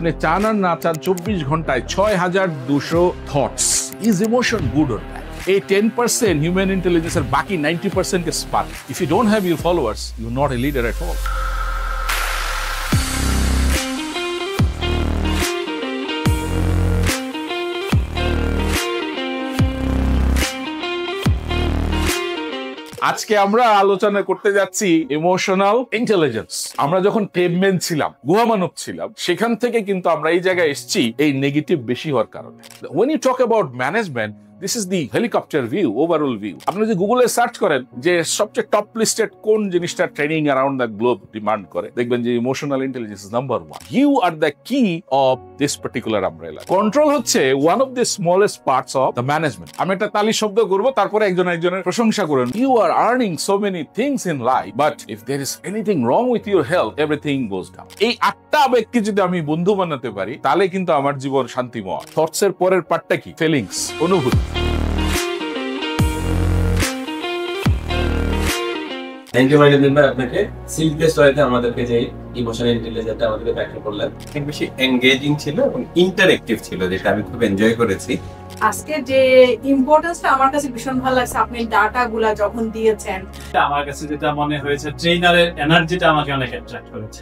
আপনি চান আর না চান 24 ঘন্টায় ৬,২০০ thoughts. Is emotion good or bad? এই 10% হিউম্যান ইন্টেলিজেন্সের বাকি 90% কে spark. If you don't have your followers, you not a leader at all. আজকে আমরা আলোচনা করতে যাচ্ছি ইমোশনাল ইন্টেলিজেন্স। আমরা যখন কেভম্যান ছিলাম, গুহামানব ছিলাম, সেখান থেকে কিন্তু আমরা এই জায়গায় এসেছি এই নেগেটিভ বেশি হওয়ার কারণে। When you talk about management, this is the helicopter view, overall view. আপনি যদি গুগলে সার্চ করেন যে সবচেয়ে টপ লিস্টেড কোন জিনিসটা training around the globe demand করে, দেখবেন যে emotional intelligence is number 1. You are the key of this particular umbrella. Control হচ্ছে one of the smallest parts of the management. আমি একটা তালি শব্দ করব, তারপরে একজনের প্রশংসা করবেন। You are earning so many things in life, but if there is anything wrong with your health, everything goes down. এই 8টা আবেগকে যদি আমি বন্ধু বানাতে পারি, তাহলে কিন্তু আমার জীবন শান্তিময়। থটস এর পরের পার্টটা কি? ফিলিংস, অনুভূতি। থ্যাংক ইউ মাইনুদ্দিন ভাই, আপনাকে সিল্কের স্টোরিতে আমাদেরকে যে ইমোশনাল ইন্টেলিজেন্সটা আমাদেরকে ব্যাখ্যা করলেন, অনেক বেশি এনগেজিং ছিল এবং ইন্টারেক্টিভ ছিল, যেটা আমি খুব এনজয় করেছি। আজকে যে ইম্পর্টেন্সটা আমার কাছে ভীষণ ভালো লাগছে, আপনি ডাটাগুলা যখন দিয়েছেন, আমার কাছে যেটা মনে হয়েছে ট্রেনারের এনার্জিটা আমাকে অনেক অ্যাট্রাক্ট করেছে।